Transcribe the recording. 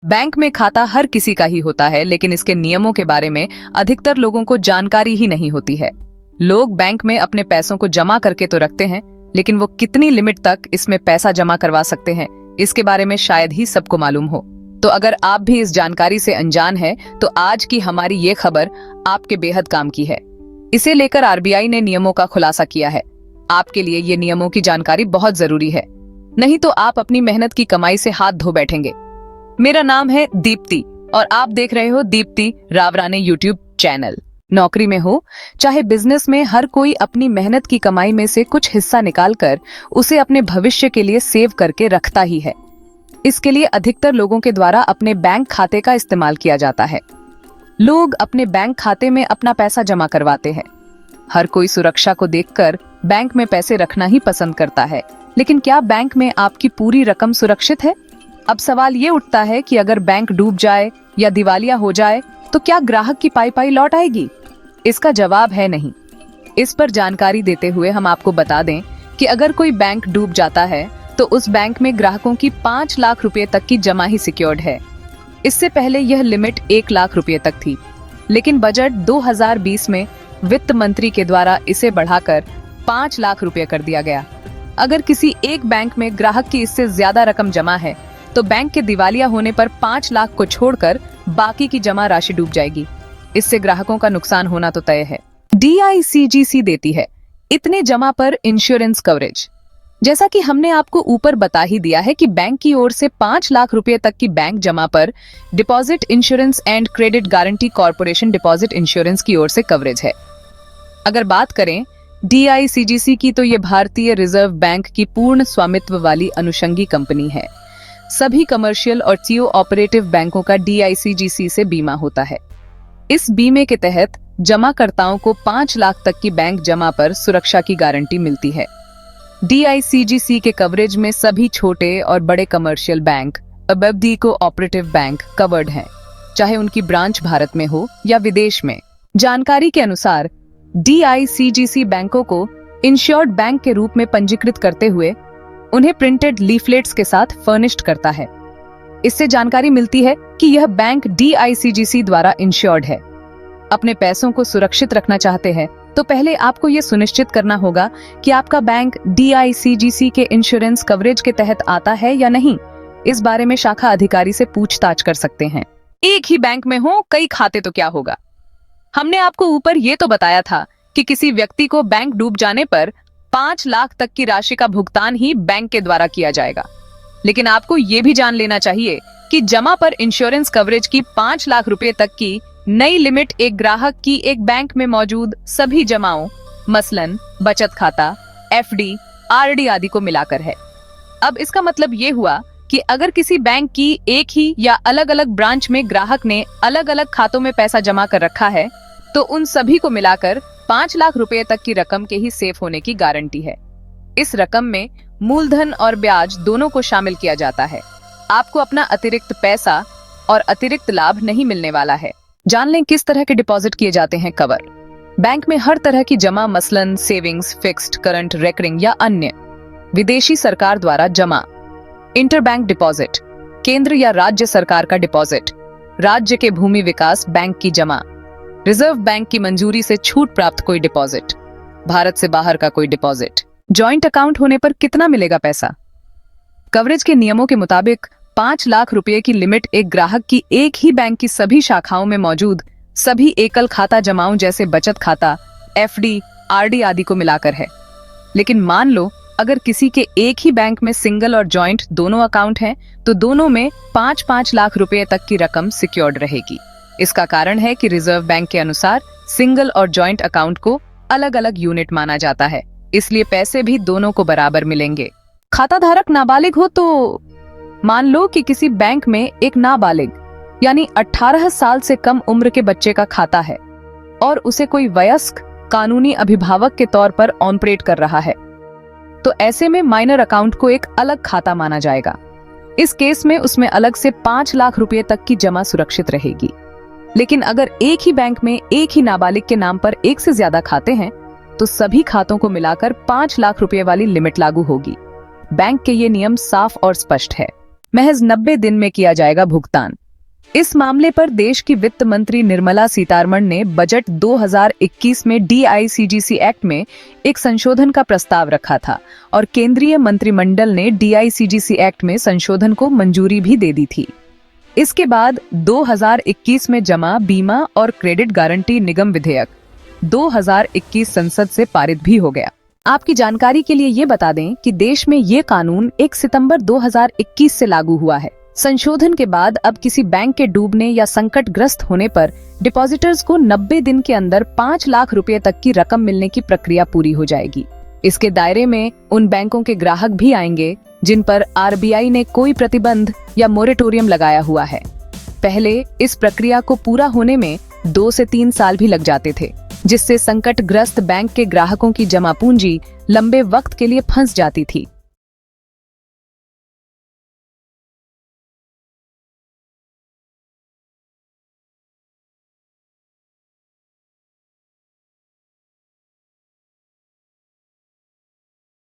Bank में खाता हर किसी का ही होता है, लेकिन इसके नियमों के बारे में अधिकतर लोगों को जानकारी ही नहीं होती है। लोग बैंक में अपने पैसों को जमा करके तो रखते हैं, लेकिन वो कितनी लिमिट तक इसमें पैसा जमा करवा सकते हैं, इसके बारे में शायद ही सबको मालूम हो। तो अगर आप भी इस जानकारी से अनजान हैं, तो आज की हमारी ये खबर आपके बेहद काम की है। इसे लेकर आरबीआई ने नियमों का खुलासा किया है। आपके लिए ये नियमों की जानकारी बहुत जरूरी है, नहीं तो आप अपनी मेहनत की कमाई से हाथ धो बैठेंगे। मेरा नाम है दीप्ति और आप देख रहे हो दीप्ति रावराने यूट्यूब चैनल। नौकरी में हो चाहे बिजनेस में, हर कोई अपनी मेहनत की कमाई में से कुछ हिस्सा निकालकर उसे अपने भविष्य के लिए सेव करके रखता ही है। इसके लिए अधिकतर लोगों के द्वारा अपने बैंक खाते का इस्तेमाल किया जाता है। लोग अपने बैंक खाते में अपना पैसा जमा करवाते हैं। हर कोई सुरक्षा को देखकर बैंक में पैसे रखना ही पसंद करता है, लेकिन क्या बैंक में आपकी पूरी रकम सुरक्षित है? अब सवाल ये उठता है कि अगर बैंक डूब जाए या दिवालिया हो जाए तो क्या ग्राहक की पाई लौट आएगी? इसका जवाब है नहीं। इस पर जानकारी देते हुए हम आपको बता दें कि अगर कोई बैंक डूब जाता है तो उस बैंक में ग्राहकों की 5 लाख रुपए तक की जमा ही सिक्योर्ड है। इससे पहले यह लिमिट 1 लाख रुपए तक थी, लेकिन बजट 2020 में वित्त मंत्री के द्वारा इसे बढ़ाकर 5 लाख रुपए कर दिया गया। अगर किसी एक बैंक में ग्राहक की इससे ज्यादा रकम जमा है तो बैंक के दिवालिया होने पर 5 लाख को छोड़कर बाकी की जमा राशि डूब जाएगी। इससे ग्राहकों का नुकसान होना तो तय है। DICGC देती है इतने जमा पर इंश्योरेंस कवरेज। जैसा कि हमने आपको ऊपर बता ही दिया है कि बैंक की ओर से 5 लाख रुपए तक की बैंक जमा पर deposit insurance and credit guarantee corporation deposit insurance की ओर से कवरेज है। अगर बात करें DICGC की, तो ये भारतीय रिजर्व बैंक की पूर्ण स्वामित्व वाली अनुषंगी कंपनी है। सभी कमर्शियल और CO ऑपरेटिव बैंकों का DICGC से बीमा होता है। इस बीमे के तहत जमाकर्ताओं को 5 लाख तक की बैंक जमा पर सुरक्षा की गारंटी मिलती है। DICGC के कवरेज में सभी छोटे और बड़े commercial bank अबदी co operative bank covered हैं, चाहे उनकी ब्रांच भारत में हो या विदेश में। जानकारी के अनुसार DICGC बैंकों को इंश्योर्ड बैंक के रूप में पंजीकृत करते हुए उन्हें प्रिंटेड लीफलेट्स के साथ फर्निश्ड करता है। इससे जानकारी मिलती है कि यह बैंक DICGC द्वारा इंश्योर्ड है। अपने पैसों को सुरक्षित रखना चाहते हैं तो पहले आपको यह सुनिश्चित करना होगा कि आपका बैंक DICGC के इंश्योरेंस कवरेज के तहत आता है या नहीं। इस बारे में शाखा अधिकारी से पूछताछ कर सकते हैं। एक ही बैंक में हो कई खाते तो क्या होगा? हमने आपको ऊपर ये तो बताया था कि किसी व्यक्ति को बैंक डूब जाने पर 5 लाख तक की राशि का भुगतान ही बैंक के द्वारा किया जाएगा, लेकिन आपको ये भी जान लेना चाहिए कि जमा पर इंश्योरेंस कवरेज की 5 लाख रुपए तक की नई लिमिट एक ग्राहक की एक बैंक में मौजूद सभी जमाओं, मसलन बचत खाता, FD, RD आदि को मिलाकर है। अब इसका मतलब ये हुआ कि अगर किसी बैंक की एक ही या अलग अलग ब्रांच में ग्राहक ने अलग अलग खातों में पैसा जमा कर रखा है तो उन सभी को मिलाकर 5 लाख रुपए तक की रकम के ही सेफ होने की गारंटी है। इस रकम में मूलधन और ब्याज दोनों को शामिल किया जाता है। आपको अपना अतिरिक्त पैसा और अतिरिक्त लाभ नहीं मिलने वाला है। जान लें किस तरह के डिपॉजिट किए जाते हैं कवर। बैंक में हर तरह की जमा, मसलन सेविंग्स, फिक्स्ड, करंट, रेकरिंग या अन्य। विदेशी सरकार द्वारा जमा, इंटरबैंक डिपॉजिट, केंद्र या राज्य सरकार का डिपॉजिट, राज्य के भूमि विकास बैंक की जमा, रिजर्व बैंक की मंजूरी से छूट प्राप्त कोई डिपॉजिट, भारत से बाहर का कोई डिपॉजिट। जॉइंट अकाउंट होने पर कितना मिलेगा पैसा? कवरेज के नियमों के मुताबिक 5 लाख रुपए की लिमिट एक ग्राहक की एक ही बैंक की सभी शाखाओं में मौजूद सभी एकल खाता जमाओं जैसे बचत खाता, FD, RD आदि को मिलाकर है। लेकिन मान लो अगर किसी के एक ही बैंक में सिंगल और जॉइंट दोनों अकाउंट हैं, तो दोनों में 5-5 लाख रुपए तक की रकम सिक्योर्ड रहेगी। इसका कारण है कि रिजर्व बैंक के अनुसार सिंगल और जॉइंट अकाउंट को अलग अलग यूनिट माना जाता है, इसलिए पैसे भी दोनों को बराबर मिलेंगे। खाता धारक नाबालिग हो तो मान लो कि किसी बैंक में एक नाबालिग यानी 18 साल से कम उम्र के बच्चे का खाता है और उसे कोई वयस्क कानूनी अभिभावक के तौर पर ऑपरेट कर रहा है, तो ऐसे में माइनर अकाउंट को एक अलग खाता माना जाएगा। इस केस में उसमें अलग से 5 लाख रुपए तक की जमा सुरक्षित रहेगी। लेकिन अगर एक ही बैंक में एक ही नाबालिग के नाम पर एक से ज्यादा खाते हैं तो सभी खातों को मिलाकर 5 लाख रुपए वाली लिमिट लागू होगी। बैंक के ये नियम साफ और स्पष्ट है। महज 90 दिन में किया जाएगा भुगतान। इस मामले पर देश की वित्त मंत्री निर्मला सीतारमण ने बजट 2021 में DICGC एक्ट में एक संशोधन का प्रस्ताव रखा था और केंद्रीय मंत्रिमंडल ने DICGC एक्ट में संशोधन को मंजूरी भी दे दी थी। इसके बाद 2021 में जमा, बीमा और क्रेडिट गारंटी निगम विधेयक 2021 संसद से पारित भी हो गया। आपकी जानकारी के लिए ये बता दें कि देश में ये कानून 1 सितंबर 2021 से लागू हुआ है। संशोधन के बाद अब किसी बैंक के डूबने या संकटग्रस्त होने पर डिपॉजिटर्स को 90 दिन के अंदर 5 लाख रुपए तक की रकम मिलने की प्रक्रिया पूरी हो जाएगी। इसके दायरे में उन बैंकों के ग्राहक भी आएंगे जिन पर RBI ने कोई प्रतिबंध या मोरेटोरियम लगाया हुआ है। पहले इस प्रक्रिया को पूरा होने में 2 से 3 साल भी लग जाते थे, जिससे संकटग्रस्त बैंक के ग्राहकों की जमा पूंजी लंबे वक्त के लिए फंस जाती थी।